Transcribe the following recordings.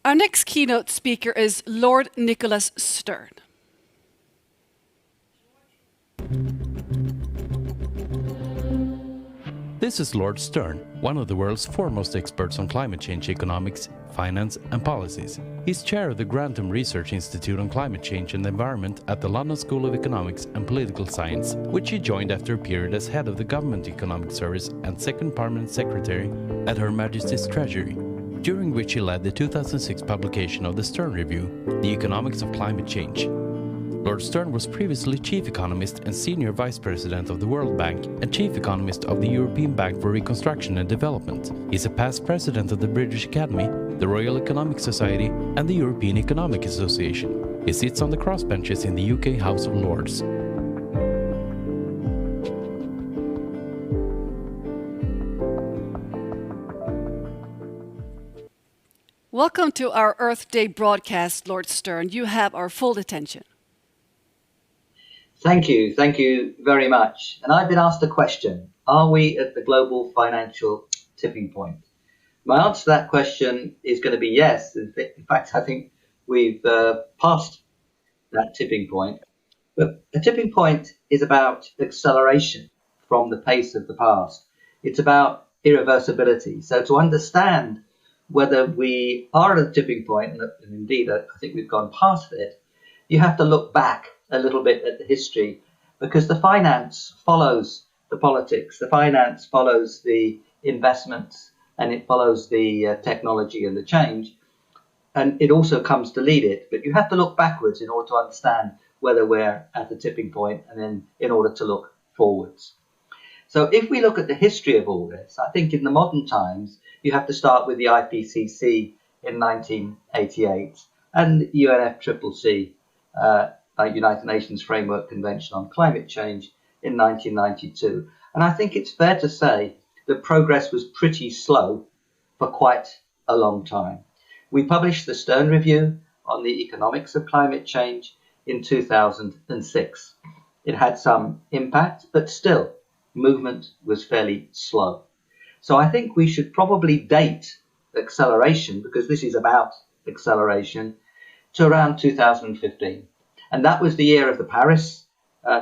Our next keynote speaker is Lord Nicholas Stern. This is Lord Stern, one of the world's foremost experts on climate change economics, finance and policies. He's chair of the Grantham Research Institute on Climate Change and the Environment at the London School of Economics and Political Science, which he joined after a period as head of the Government Economic Service and second permanent secretary at Her Majesty's Treasury, during which he led the 2006 publication of the Stern Review, The Economics of Climate Change. Lord Stern was previously Chief Economist and Senior Vice President of the World Bank and Chief Economist of the European Bank for Reconstruction and Development. He's a past President of the British Academy, the Royal Economic Society and the European Economic Association. He sits on the crossbenches in the UK House of Lords. Welcome to our Earth Day broadcast, Lord Stern. You have our full attention. Thank you very much. And I've been asked a question: are we at the global financial tipping point? My answer to that question is going to be yes. In fact, I think we've passed that tipping point. But a tipping point is about acceleration from the pace of the past. It's about irreversibility. So to understand whether we are at a tipping point, and indeed I think we've gone past it, you have to look back a little bit at the history, because the finance follows the politics, the finance follows the investments, and it follows the technology and the change, and it also comes to lead it. But you have to look backwards in order to understand whether we're at the tipping point, and then in order to look forwards. So if we look at the history of all this, I think in the modern times, you have to start with the IPCC in 1988 and the UNFCCC, United Nations Framework Convention on Climate Change in 1992. And I think it's fair to say that progress was pretty slow for quite a long time. We published the Stern Review on the economics of climate change in 2006. It had some impact, but still, movement was fairly slow. So I think we should probably date acceleration, because this is about acceleration, to around 2015. And that was the year of the Paris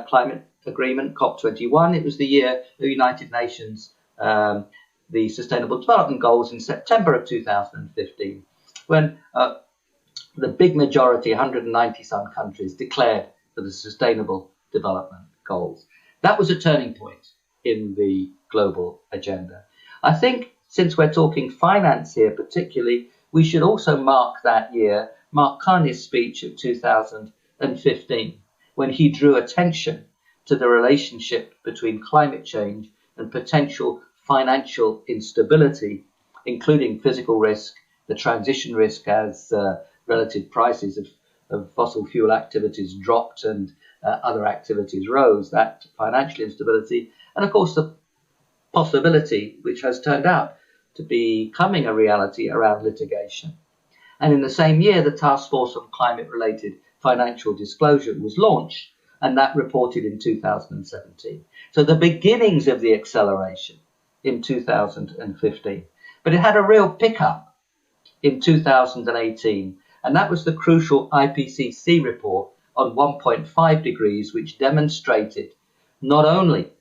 Climate Agreement, COP21. It was the year of the United Nations, the Sustainable Development Goals in September of 2015, when the big majority, 190 some countries, declared for the Sustainable Development Goals. That was a turning point in the global agenda. I think since we're talking finance here particularly, we should also mark that year, Mark Carney's speech of 2015, when he drew attention to the relationship between climate change and potential financial instability, including physical risk, the transition risk as relative prices of fossil fuel activities dropped and other activities rose, that financial instability, and of course the possibility, which has turned out to be becoming a reality, around litigation. And in the same year, the Task Force on Climate-Related Financial Disclosure was launched, and that reported in 2017. So the beginnings of the acceleration in 2015. But it had a real pickup in 2018, and that was the crucial IPCC report on 1.5 degrees, which demonstrated not only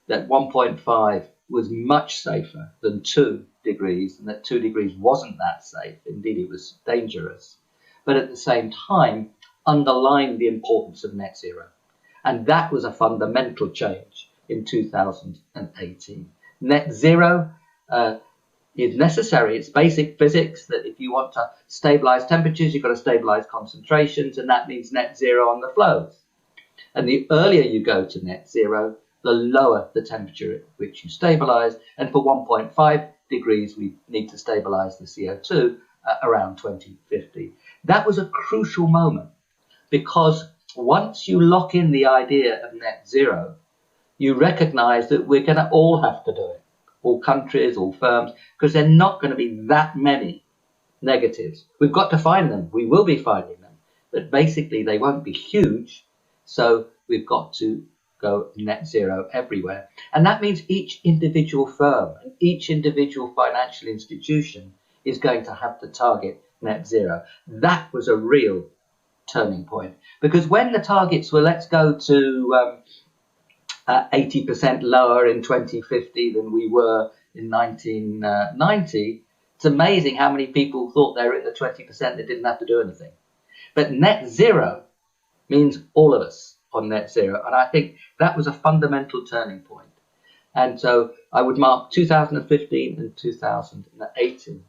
that 1.5 was much safer than 2 degrees, and that 2 degrees wasn't that safe, indeed it was dangerous, but at the same time underlined the importance of net zero. And that was a fundamental change in 2018. Net zero is necessary. It's basic physics that if you want to stabilize temperatures, you've got to stabilize concentrations, and that means net zero on the flows. And the earlier you go to net zero, the lower the temperature at which you stabilize. And for 1.5 degrees, we need to stabilize the CO2 around 2050. That was a crucial moment, because once you lock in the idea of net zero, you recognize that we're going to all have to do it, all countries, all firms, because there are not going to be that many negatives. We've got to find them. We will be finding them. But basically, they won't be huge. So we've got to go net zero everywhere. And that means each individual firm and each individual financial institution is going to have to target net zero. That was a real turning point, because when the targets were, let's go to 80% lower in 2050 than we were in 1990, it's amazing how many people thought they were in the 20% that didn't have to do anything. But net zero means all of us on net zero, and I think that was a fundamental turning point. And so I would mark 2015 and 2018.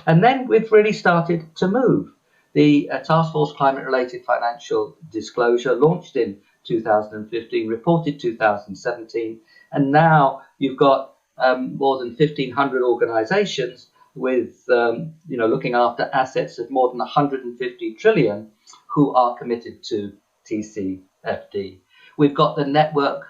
And then we've really started to move. The Task Force Climate-Related Financial Disclosure launched in 2015, reported 2017, and now you've got more than 1,500 organizations with, looking after assets of more than 150 trillion who are committed to TCFD. We've got the network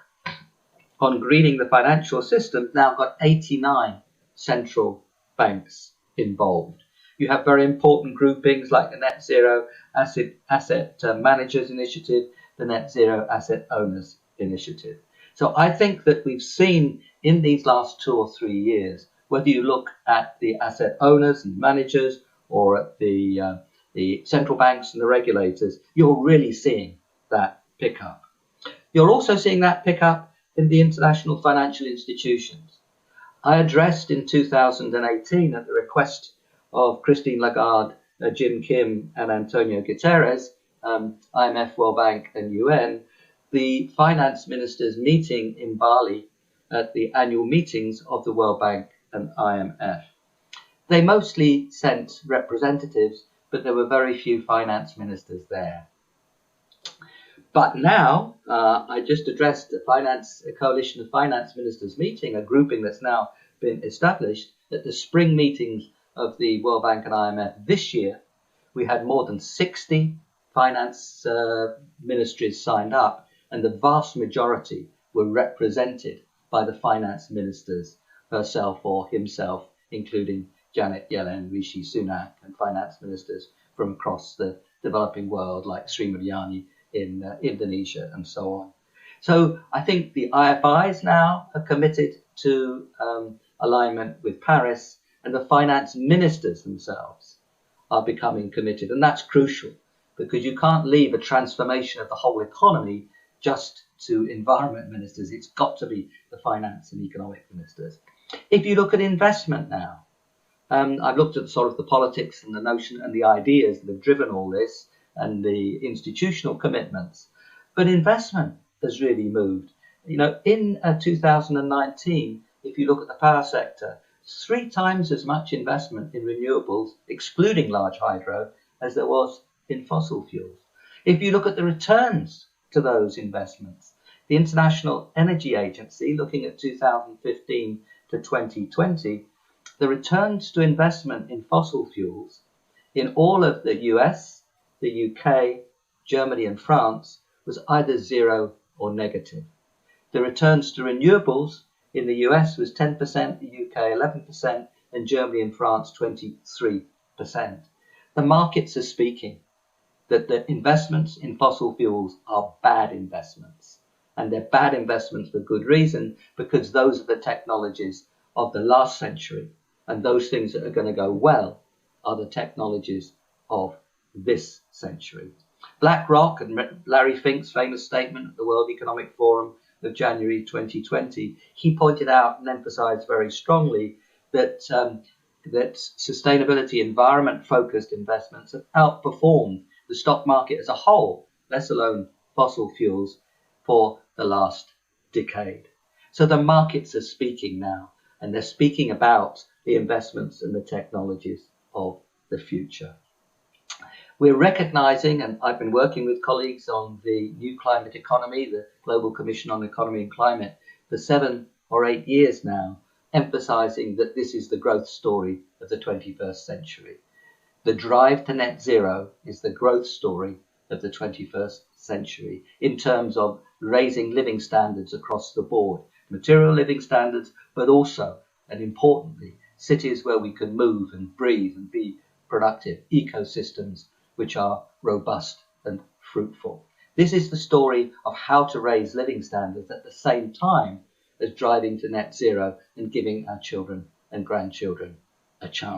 on greening the financial system, now got 89 central banks involved. You have very important groupings like the Net Zero Asset Managers Initiative, the Net Zero Asset Owners Initiative. So I think that we've seen in these last 2 or 3 years, whether you look at the asset owners and managers or at the central banks and the regulators, you're really seeing that pickup. You're also seeing that pickup in the international financial institutions. I addressed in 2018 at the request of Christine Lagarde, Jim Kim and Antonio Guterres, IMF, World Bank and UN, the finance ministers meeting in Bali at the annual meetings of the World Bank and IMF. They mostly sent representatives, but there were very few finance ministers there. But now, I just addressed a coalition of finance ministers meeting, a grouping that's now been established at the spring meetings of the World Bank and IMF this year. We had more than 60 finance ministries signed up, and the vast majority were represented by the finance ministers herself or himself, including Janet Yellen, Rishi Sunak, and finance ministers from across the developing world like Sri Mulyani in Indonesia and so on. So I think the IFIs now are committed to alignment with Paris, and the finance ministers themselves are becoming committed. And that's crucial, because you can't leave a transformation of the whole economy just to environment ministers. It's got to be the finance and economic ministers. If you look at investment now, I've looked at sort of the politics and the notion and the ideas that have driven all this and the institutional commitments. But investment has really moved. In 2019, if you look at the power sector, 3 times as much investment in renewables, excluding large hydro, as there was in fossil fuels. If you look at the returns to those investments, the International Energy Agency, looking at 2015 to 2020, the returns to investment in fossil fuels in all of the US, the UK, Germany and France was either 0 or negative. The returns to renewables in the US was 10%, the UK 11%, and Germany and France 23%. The markets are speaking that the investments in fossil fuels are bad investments. And they're bad investments for good reason, because those are the technologies of the last century. And those things that are going to go well are the technologies of this century. BlackRock and Larry Fink's famous statement at the World Economic Forum of January 2020, he pointed out and emphasized very strongly that sustainability, environment-focused investments have outperformed the stock market as a whole, let alone fossil fuels, for the last decade. So the markets are speaking now, and they're speaking about the investments and the technologies of the future. We're recognizing, and I've been working with colleagues on the New Climate Economy, the Global Commission on Economy and Climate, for 7 or 8 years now, emphasizing that this is the growth story of the 21st century. The drive to net zero is the growth story of the 21st century in terms of raising living standards across the board, material living standards, but also, and importantly, cities where we can move and breathe and be productive, ecosystems which are robust and fruitful. This is the story of how to raise living standards at the same time as driving to net zero and giving our children and grandchildren a chance.